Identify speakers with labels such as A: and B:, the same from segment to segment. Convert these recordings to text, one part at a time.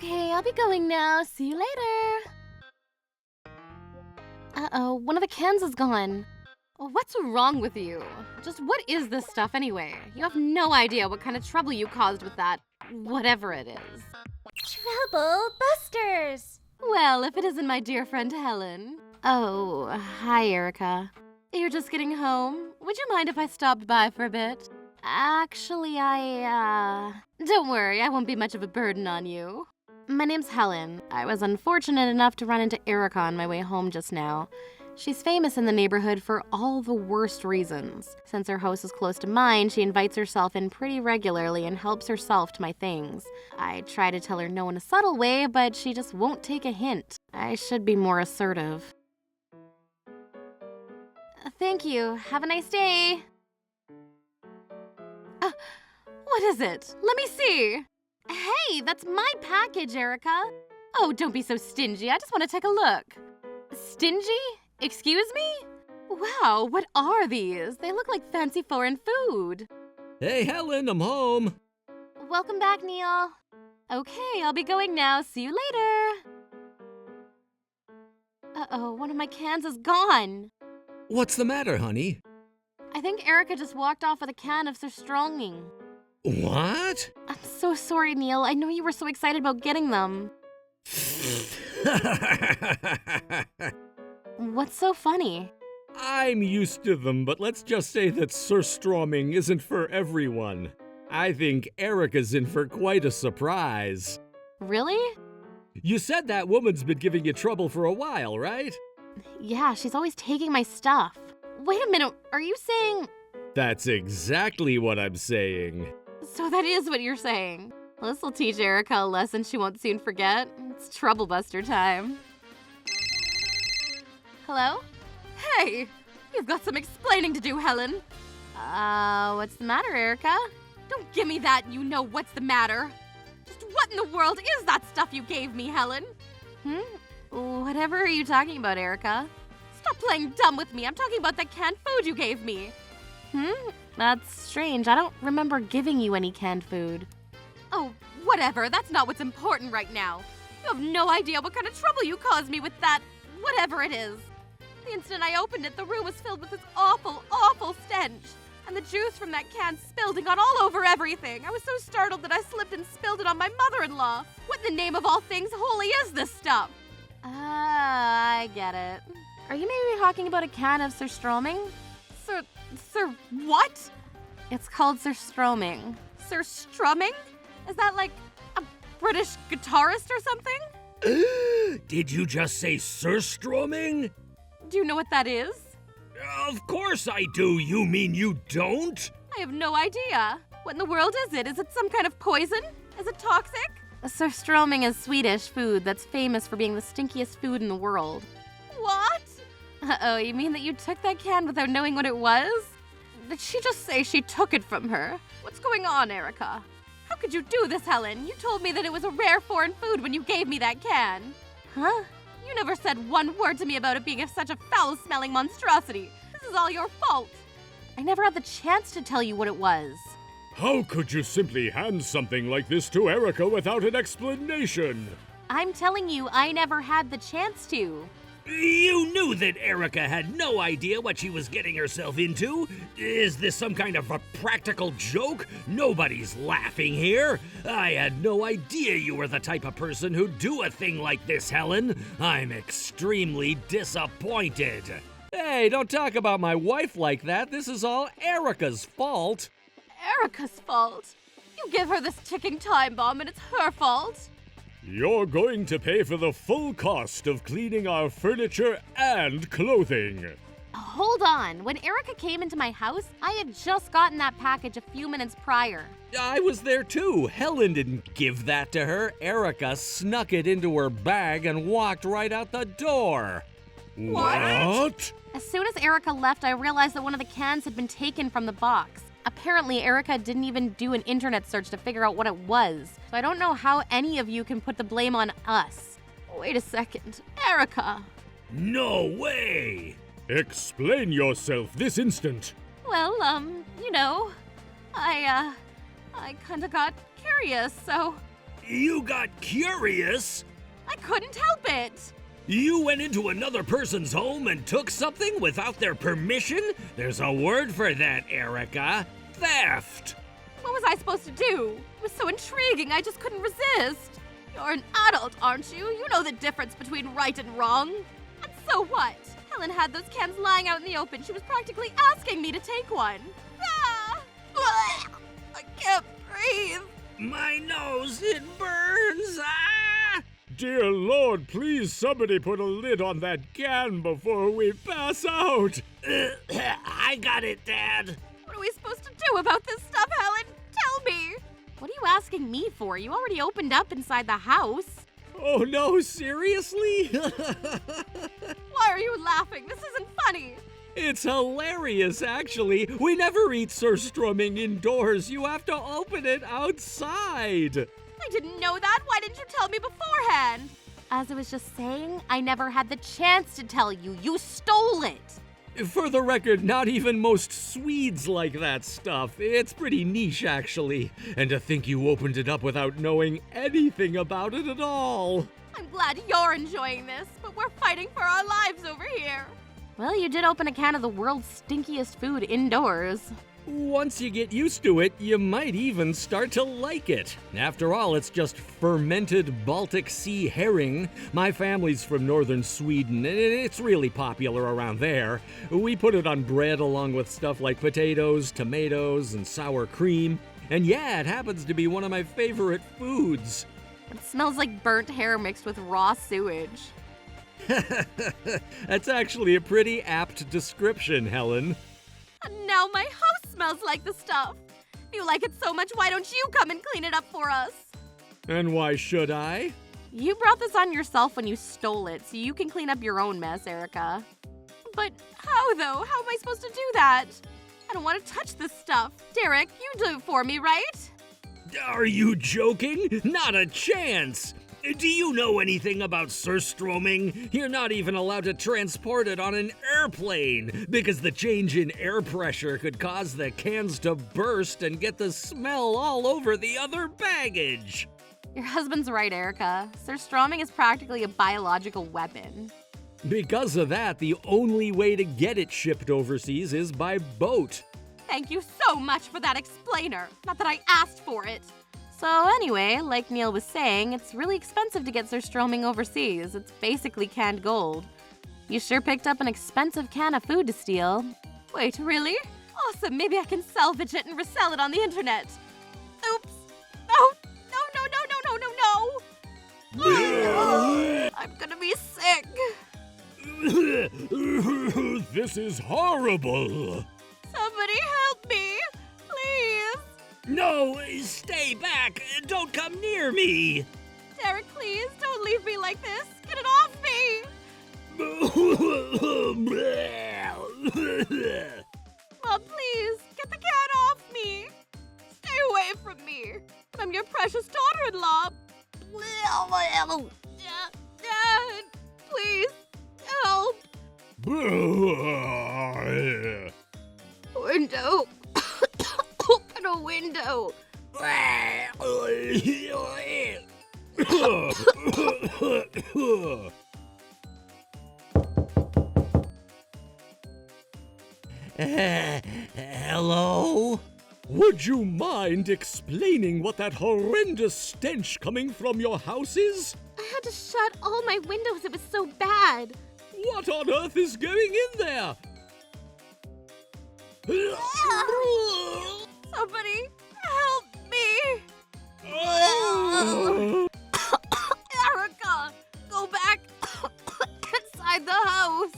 A: Okay, I'll be going now. See you later. Uh-oh, one of the cans is gone. What's wrong with you? Just what is this stuff anyway? You have no idea what kind of trouble you caused with that, whatever it is.
B: Trouble busters!
A: Well, if it isn't my dear friend Helen. Oh, hi, Erica. You're just getting home? Would you mind if I stopped by for a bit? Actually, Don't worry, I won't be much of a burden on you. My name's Helen. I was unfortunate enough to run into Erica on my way home just now. She's famous in the neighborhood for all the worst reasons. Since her house is close to mine, she invites herself in pretty regularly and helps herself to my things. I try to tell her no in a subtle way, but she just won't take a hint. I should be more assertive. Thank you. Have a nice day. What is it? Let me see. Hey, that's my package, Erica. Oh, don't be so stingy. I just want to take a look. Stingy? Excuse me? Wow, what are these? They look like fancy foreign food.
C: Hey, Helen, I'm home.
A: Welcome back, Neil. Okay, I'll be going now. See you later. Uh-oh, one of my cans is gone.
C: What's the matter, honey?
A: I think Erica just walked off with a can of surströmming.
C: What?
A: I'm so sorry, Neil. I know you were so excited about getting them. What's so funny?
C: I'm used to them, but let's just say that surströmming isn't for everyone. I think Erica's in for quite a surprise.
A: Really?
C: You said that woman's been giving you trouble for a while, right?
A: Yeah, she's always taking my stuff. Wait a minute, are you saying...
C: That's exactly what I'm saying.
A: So that is what you're saying. This'll teach Erica a lesson she won't soon forget. It's trouble buster time. Hello? Hey! You've got some explaining to do, Helen. What's the matter, Erica? Don't give me that, you know what's the matter. Just what in the world is that stuff you gave me, Helen? Whatever are you talking about, Erica? Stop playing dumb with me. I'm talking about that canned food you gave me. That's strange. I don't remember giving you any canned food. Oh, whatever. That's not what's important right now. You have no idea what kind of trouble you caused me with that, whatever it is. The instant I opened it, the room was filled with this awful, awful stench. And the juice from that can spilled and got all over everything. I was so startled that I slipped and spilled it on my mother-in-law. What in the name of all things holy is this stuff? I get it. Are you maybe talking about a can of surströmming? Sir what? It's called surströmming. Surströmming? Is that like a British guitarist or something?
C: Did you just say surströmming?
A: Do you know what that is?
C: Of course I do. You mean you don't?
A: I have no idea. What in the world is it? Is it some kind of poison? Is it toxic? Surströmming is Swedish food that's famous for being the stinkiest food in the world. What? Uh-oh, you mean that you took that can without knowing what it was? Did she just say she took it from her? What's going on, Erica? How could you do this, Helen? You told me that it was a rare foreign food when you gave me that can. Huh? You never said one word to me about it being such a foul-smelling monstrosity. This is all your fault. I never had the chance to tell you what it was.
C: How could you simply hand something like this to Erica without an explanation?
A: I'm telling you, I never had the chance to.
C: You knew that Erica had no idea what she was getting herself into. Is this some kind of a practical joke? Nobody's laughing here. I had no idea you were the type of person who'd do a thing like this, Helen. I'm extremely disappointed. Hey, don't talk about my wife like that. This is all Erica's fault.
A: Erica's fault? You give her this ticking time bomb and it's her fault?
C: You're going to pay for the full cost of cleaning our furniture and clothing.
A: Hold on. When Erica came into my house, I had just gotten that package a few minutes prior.
C: I was there too. Helen didn't give that to her. Erica snuck it into her bag and walked right out the door. What?
A: As soon as Erica left, I realized that one of the cans had been taken from the box. Apparently, Erica didn't even do an internet search to figure out what it was. So I don't know how any of you can put the blame on us. Wait a second. Erica!
C: No way! Explain yourself this instant.
A: Well, you know, I kinda got curious, so...
C: You got curious?
A: I couldn't help it.
C: You went into another person's home and took something without their permission? There's a word for that, Erica. Theft.
A: What was I supposed to do? It was so intriguing, I just couldn't resist. You're an adult, aren't you? You know the difference between right and wrong. And so what? Helen had those cans lying out in the open. She was practically asking me to take one. Ah! I can't breathe.
C: My nose, it burns. Ah!
D: Dear Lord, please somebody put a lid on that can before we pass out.
C: I got it, Dad.
A: What are we supposed to do about this stuff, Helen? Tell me. What are you asking me for? You already opened up inside the house.
D: Oh no, seriously?
A: Why are you laughing? This isn't funny.
D: It's hilarious, actually. We never eat surströmming indoors. You have to open it outside.
A: I didn't know that. Why didn't you tell me beforehand? As I was just saying, I never had the chance to tell you. You stole it.
D: For the record, not even most Swedes like that stuff. It's pretty niche, actually. And to think you opened it up without knowing anything about it at all.
A: I'm glad you're enjoying this, but we're fighting for our lives over here. Well, you did open a can of the world's stinkiest food indoors.
D: Once you get used to it, you might even start to like it. After all, it's just fermented Baltic Sea herring. My family's from northern Sweden, and it's really popular around there. We put it on bread along with stuff like potatoes, tomatoes, and sour cream. And yeah, it happens to be one of my favorite foods.
A: It smells like burnt hair mixed with raw sewage.
D: That's actually a pretty apt description, Helen.
A: And now my house smells like the stuff. If you like it so much, why don't you come and clean it up for us?
D: And why should I?
A: You brought this on yourself when you stole it, so you can clean up your own mess, Erica. But how, though? How am I supposed to do that? I don't want to touch this stuff. Derek, you do it for me, right?
C: Are you joking? Not a chance. Do you know anything about surströmming? You're not even allowed to transport it on an airplane because the change in air pressure could cause the cans to burst and get the smell all over the other baggage.
A: Your husband's right, Erica. Surströmming is practically a biological weapon.
D: Because of that, the only way to get it shipped overseas is by boat.
A: Thank you so much for that explainer. Not that I asked for it. So anyway, like Neil was saying, it's really expensive to get surströmming overseas. It's basically canned gold. You sure picked up an expensive can of food to steal. Wait, really? Awesome, maybe I can salvage it and resell it on the internet. Oops. No, no. I'm gonna be sick.
D: This is horrible.
A: Somebody help me, please.
C: No, stay back. Don't come near me.
A: Derek, please, don't leave me like this. Get it off me. Mom, please, get the cat off me. Stay away from me. I'm your precious daughter-in-law. Dad, please, help. Window. Open a window.
C: Hello?
D: Would you mind explaining what that horrendous stench coming from your house is?
A: I had to shut all my windows. It was so bad.
D: What on earth is going in there?
A: Somebody help me. Erica, go back inside the house.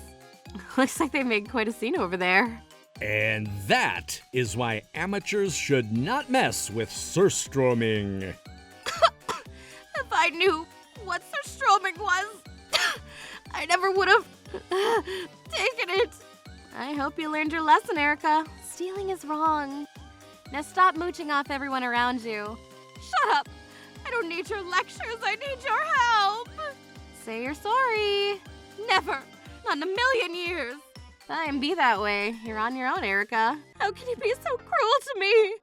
A: Looks like they made quite a scene over there.
D: And that is why amateurs should not mess with surströmming.
A: If I knew what surströmming was, I never would have taken it. I hope you learned your lesson, Erica. Stealing is wrong. Now stop mooching off everyone around you. Shut up. I don't need your lectures. I need your help. Say you're sorry. Never. Not in a million years. Fine, be that way. You're on your own, Erica. How can you be so cruel to me?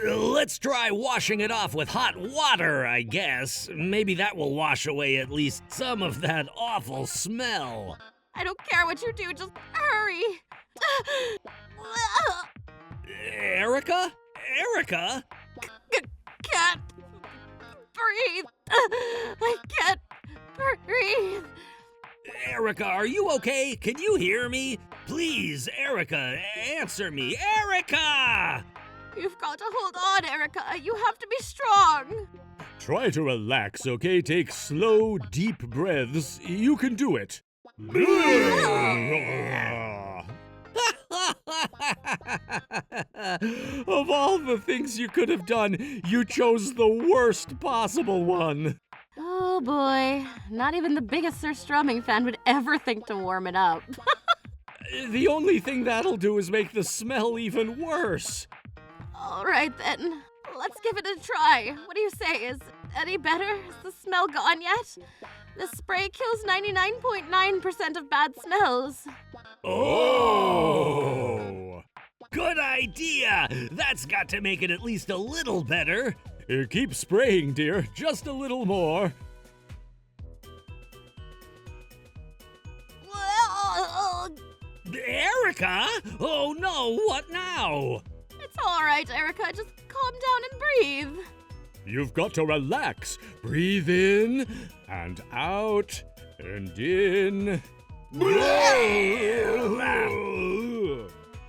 C: Let's try washing it off with hot water, I guess. Maybe that will wash away at least some of that awful smell.
A: I don't care what you do, just hurry.
C: Erica? Erica?
A: Can't breathe. I can't breathe.
C: Erica, are you okay? Can you hear me? Please, Erica, answer me. Erica!
A: You've got to hold on, Erica. You have to be strong.
D: Try to relax, okay? Take slow, deep breaths. You can do it. Of all the things you could have done, you chose the worst possible one.
A: Oh boy, not even the biggest Sir Strumming fan would ever think to warm it up.
D: The only thing that'll do is make the smell even worse.
A: All right then, let's give it a try. What do you say? Is it any better? Is the smell gone yet? This spray kills 99.9% of bad smells.
C: Oh! Good idea! That's got to make it at least a little better.
D: Keep spraying, dear. Just a little more.
C: Erica? Oh no, what now?
A: It's all right, Erica. Just calm down and breathe.
D: You've got to relax. Breathe in and out and in.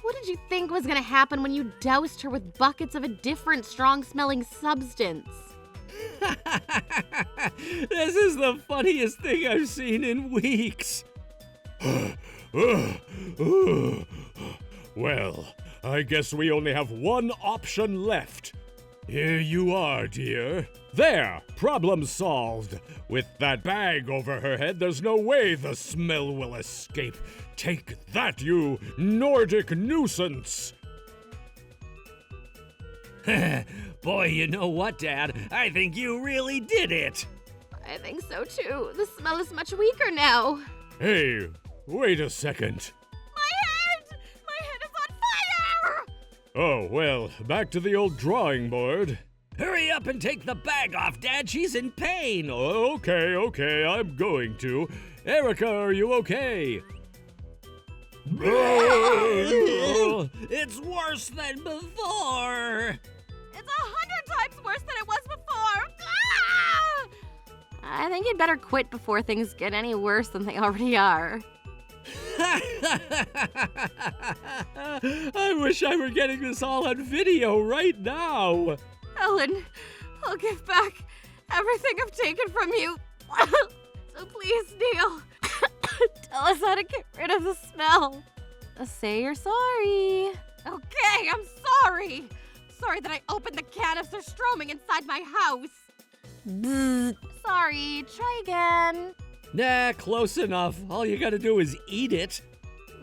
A: What did you think was gonna happen when you doused her with buckets of a different strong-smelling substance?
D: This is the funniest thing I've seen in weeks. Well, I guess we only have one option left. Here you are, dear. There, problem solved. With that bag over her head, there's no way the smell will escape. Take that, you Nordic nuisance!
C: Boy, you know what, Dad? I think you really did it.
A: I think so too. The smell is much weaker now.
D: Hey, wait a second.
A: My head! My head is on fire!
D: Oh, well, back to the old drawing board.
C: Hurry up and take the bag off, Dad. She's in pain.
D: Okay, I'm going to. Erica, are you okay?
C: It's worse than before.
A: It's 100 times worse than it was before. Ah! I think you'd better quit before things get any worse than they already are.
D: I wish I were getting this all on video right now.
A: Helen, I'll give back everything I've taken from you. So please, Neil, tell us how to get rid of the smell. Say you're sorry. Okay, I'm sorry. Sorry that I opened the can of surströmming inside my house. Bzz. Sorry, try again.
D: Nah, close enough. All you gotta do is eat it.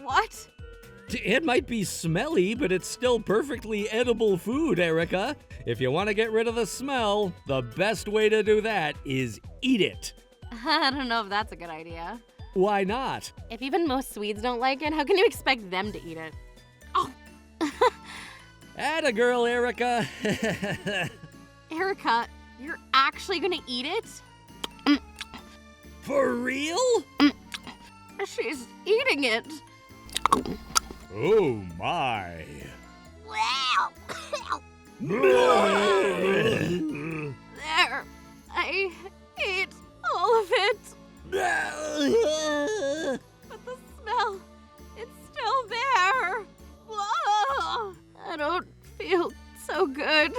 A: What?
D: It might be smelly, but it's still perfectly edible food, Erica. If you want to get rid of the smell, the best way to do that is eat it.
A: I don't know if that's a good idea.
D: Why not?
A: If even most Swedes don't like it, how can you expect them to eat it? Oh!
D: Atta girl, Erica.
A: Erica, you're actually gonna eat it?
C: For real?
A: She's eating it.
D: Oh my.
A: There, I ate all of it. But the smell, it's still there. Whoa. I don't feel so good.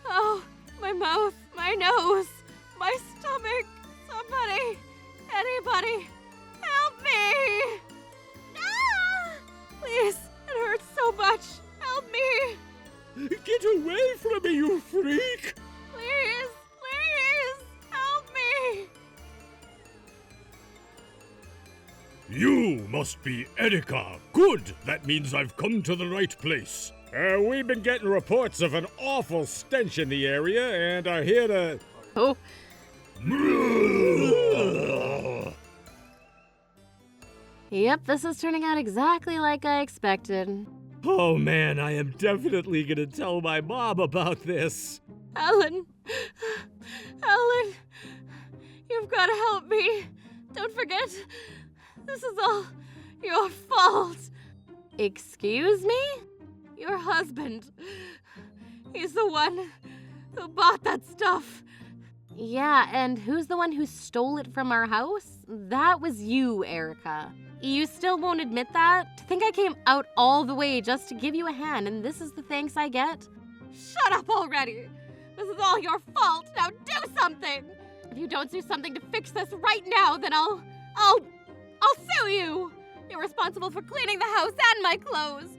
A: Oh, my mouth, my nose, my stomach. Somebody, anybody, help me. Ah! Please, it hurts so much. Help me.
D: Get away from me, you freak!
A: Please, help me.
D: You must be Erika. Good. That means I've come to the right place. We've been getting reports of an awful stench in the area and are here to...
A: Oh. Yep, this is turning out exactly like I expected.
D: Oh man, I am definitely gonna tell my mom about this.
A: Helen! Helen! You've got to help me. Don't forget, this is all your fault. Excuse me? Your husband. He's the one who bought that stuff. Yeah, and who's the one who stole it from our house? That was you, Erica. You still won't admit that? To think I came out all the way just to give you a hand, and this is the thanks I get? Shut up already! This is all your fault. Now do something! If you don't do something to fix this right now, then I'll sue you! You're responsible for cleaning the house and my clothes.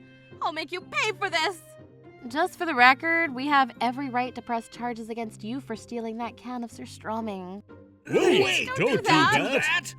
A: I'll make you pay for this! Just for the record, we have every right to press charges against you for stealing that can of surströmming.
C: Wait,
A: don't do
C: that!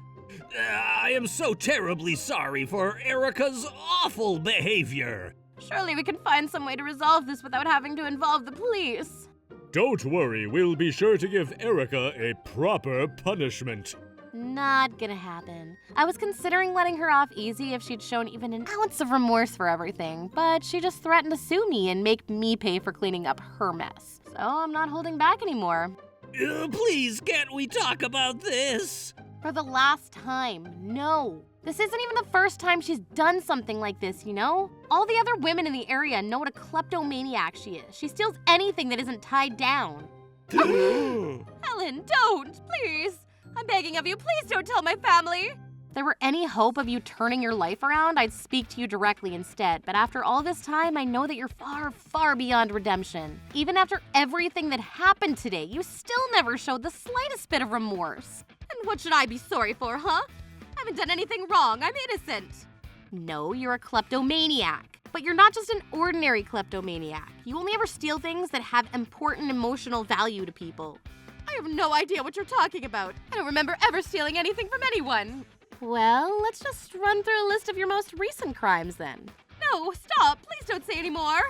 C: I am so terribly sorry for Erica's awful behavior.
A: Surely we can find some way to resolve this without having to involve the police.
D: Don't worry, we'll be sure to give Erica a proper punishment.
A: Not gonna happen. I was considering letting her off easy if she'd shown even an ounce of remorse for everything, but she just threatened to sue me and make me pay for cleaning up her mess. So I'm not holding back anymore.
C: Please, can't we talk about this?
A: For the last time, no. This isn't even the first time she's done something like this, you know? All the other women in the area know what a kleptomaniac she is. She steals anything that isn't tied down. Helen, don't, please. I'm begging of you, please don't tell my family. If there were any hope of you turning your life around, I'd speak to you directly instead. But after all this time, I know that you're far, far beyond redemption. Even after everything that happened today, you still never showed the slightest bit of remorse. And what should I be sorry for, huh? I haven't done anything wrong. I'm innocent. No, you're a kleptomaniac. But you're not just an ordinary kleptomaniac. You only ever steal things that have important emotional value to people. I have no idea what you're talking about. I don't remember ever stealing anything from anyone. Well, let's just run through a list of your most recent crimes then. No, stop. Please don't say any more.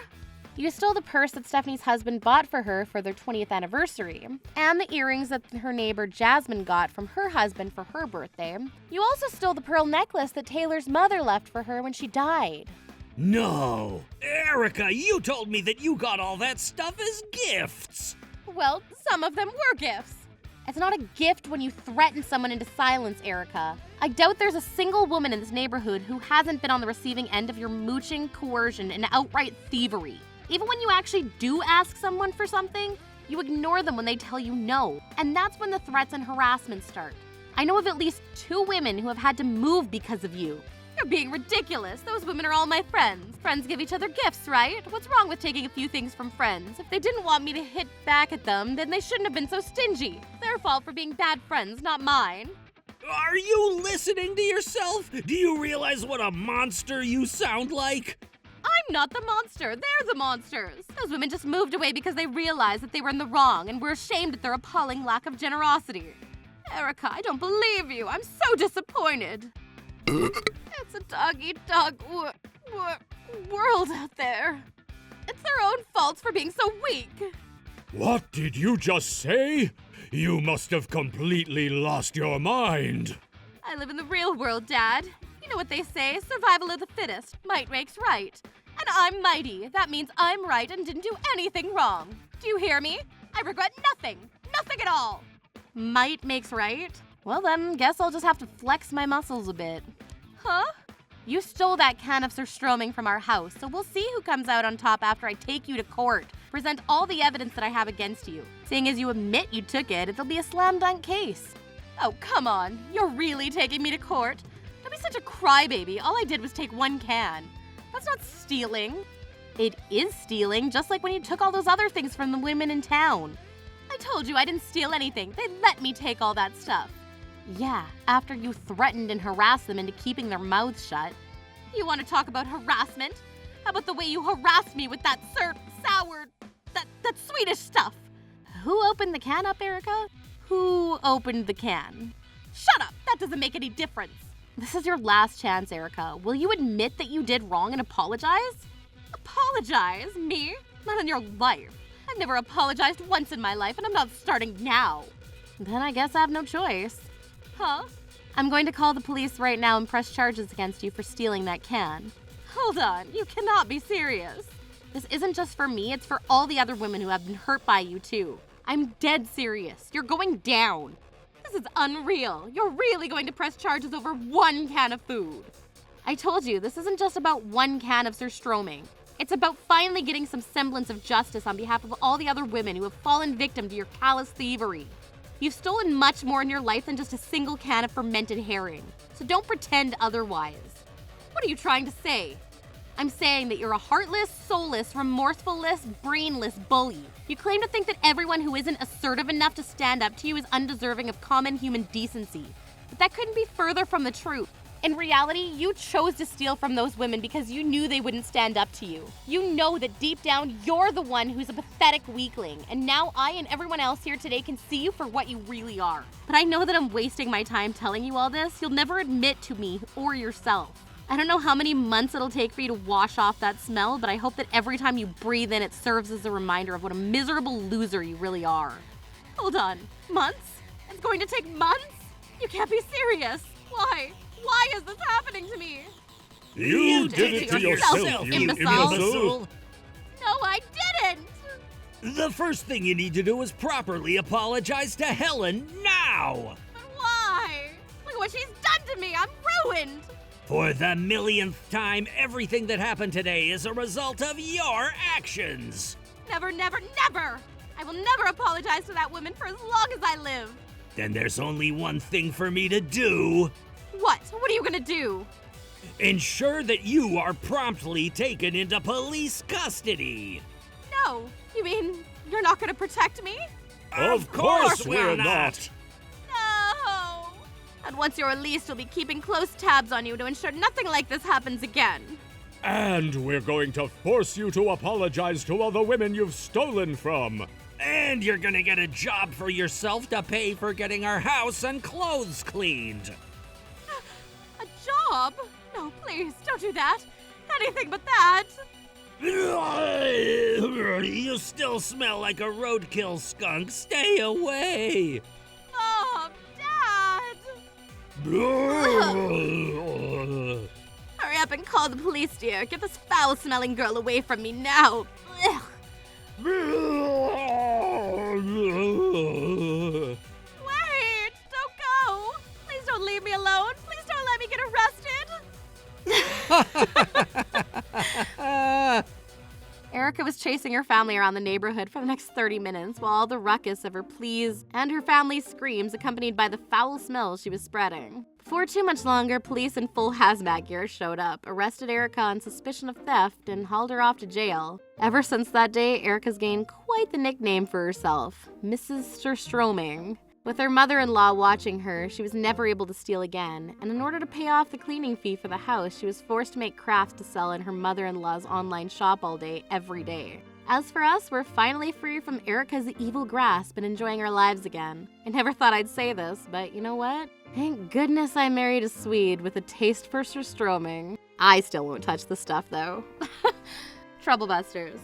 A: You stole the purse that Stephanie's husband bought for her for their 20th anniversary, and the earrings that her neighbor Jasmine got from her husband for her birthday. You also stole the pearl necklace that Taylor's mother left for her when she died.
C: No! Erica, you told me that you got all that stuff as gifts!
A: Well, some of them were gifts. It's not a gift when you threaten someone into silence, Erica. I doubt there's a single woman in this neighborhood who hasn't been on the receiving end of your mooching, coercion, and outright thievery. Even when you actually do ask someone for something, you ignore them when they tell you no. And that's when the threats and harassment start. I know of at least 2 women who have had to move because of you. You're being ridiculous. Those women are all my friends. Friends give each other gifts, right? What's wrong with taking a few things from friends? If they didn't want me to hit back at them, then they shouldn't have been so stingy. It's their fault for being bad friends, not mine.
C: Are you listening to yourself? Do you realize what a monster you sound like?
A: I'm not the monster. They're the monsters. Those women just moved away because they realized that they were in the wrong and were ashamed at their appalling lack of generosity. Erica, I don't believe you. I'm so disappointed. It's a dog-eat-dog world out there. It's their own faults for being so weak.
D: What did you just say? You must have completely lost your mind.
A: I live in the real world, Dad. You know what they say, survival of the fittest. Might makes right. And I'm mighty. That means I'm right and didn't do anything wrong. Do you hear me? I regret nothing. Nothing at all. Might makes right? Well then, guess I'll just have to flex my muscles a bit. Huh? You stole that can of surströmming from our house, so we'll see who comes out on top after I take you to court. Present all the evidence that I have against you. Seeing as you admit you took it, it'll be a slam dunk case. Oh, come on. You're really taking me to court? Don't be such a crybaby. All I did was take 1 can. That's not stealing. It is stealing, just like when you took all those other things from the women in town. I told you I didn't steal anything. They let me take all that stuff. Yeah, after you threatened and harassed them into keeping their mouths shut. You want to talk about harassment? How about the way you harassed me with that sour, that Swedish stuff? Who opened the can up, Erica? Who opened the can? Shut up! That doesn't make any difference. This is your last chance, Erica. Will you admit that you did wrong and apologize? Apologize? Me? Not in your life. I've never apologized once in my life, and I'm not starting now. Then I guess I have no choice. Huh? I'm going to call the police right now and press charges against you for stealing that can. Hold on, you cannot be serious. This isn't just for me, it's for all the other women who have been hurt by you too. I'm dead serious. You're going down. This is unreal. You're really going to press charges over one can of food. I told you, this isn't just about one can of surströmming. It's about finally getting some semblance of justice on behalf of all the other women who have fallen victim to your callous thievery. You've stolen much more in your life than just a single can of fermented herring, so don't pretend otherwise. What are you trying to say? I'm saying that you're a heartless, soulless, remorseful-less, brainless bully. You claim to think that everyone who isn't assertive enough to stand up to you is undeserving of common human decency. But that couldn't be further from the truth. In reality, you chose to steal from those women because you knew they wouldn't stand up to you. You know that deep down, you're the one who's a pathetic weakling, and now I and everyone else here today can see you for what you really are. But I know that I'm wasting my time telling you all this. You'll never admit to me or yourself. I don't know how many months it'll take for you to wash off that smell, but I hope that every time you breathe in, it serves as a reminder of what a miserable loser you really are. Hold on. Months? It's going to take months? You can't be serious. Why? Why is this happening to me?
D: You did it to yourself, you imbecile!
A: No, I didn't!
C: The first thing you need to do is properly apologize to Helen now!
A: But why? Look at what she's done to me. I'm ruined.
C: For the millionth time, everything that happened today is a result of your actions!
A: Never, never, never! I will never apologize to that woman for as long as I live.
C: Then there's only one thing for me to do.
A: What? What are you gonna do?
C: Ensure that you are promptly taken into police custody.
A: No. You mean you're not gonna protect me?
C: Of course we're not!
A: No! And once you're released, we'll be keeping close tabs on you to ensure nothing like this happens again.
D: And we're going to force you to apologize to all the women you've stolen from.
C: And you're gonna get a job for yourself to pay for getting our house and clothes cleaned.
A: A job? No, please, don't do that. Anything but that.
C: You still smell like a roadkill skunk. Stay away.
A: Mom, Dad! Hurry up and call the police, dear. Get this foul-smelling girl away from me now. Ugh. Wait! Don't go! Please don't leave me alone. Please don't let me get arrested. Erica was chasing her family around the neighborhood for the next 30 minutes while all the ruckus of her pleas and her family's screams accompanied by the foul smells she was spreading. Before too much longer, police in full hazmat gear showed up, arrested Erica on suspicion of theft, and hauled her off to jail. Ever since that day, Erica's gained quite the nickname for herself, Mrs. Surströmming. With her mother-in-law watching her, she was never able to steal again, and in order to pay off the cleaning fee for the house, she was forced to make crafts to sell in her mother-in-law's online shop all day, every day. As for us, we're finally free from Erica's evil grasp and enjoying our lives again. I never thought I'd say this, but you know what? Thank goodness I married a Swede with a taste for surströmming. I still won't touch the stuff, though. Troublebusters.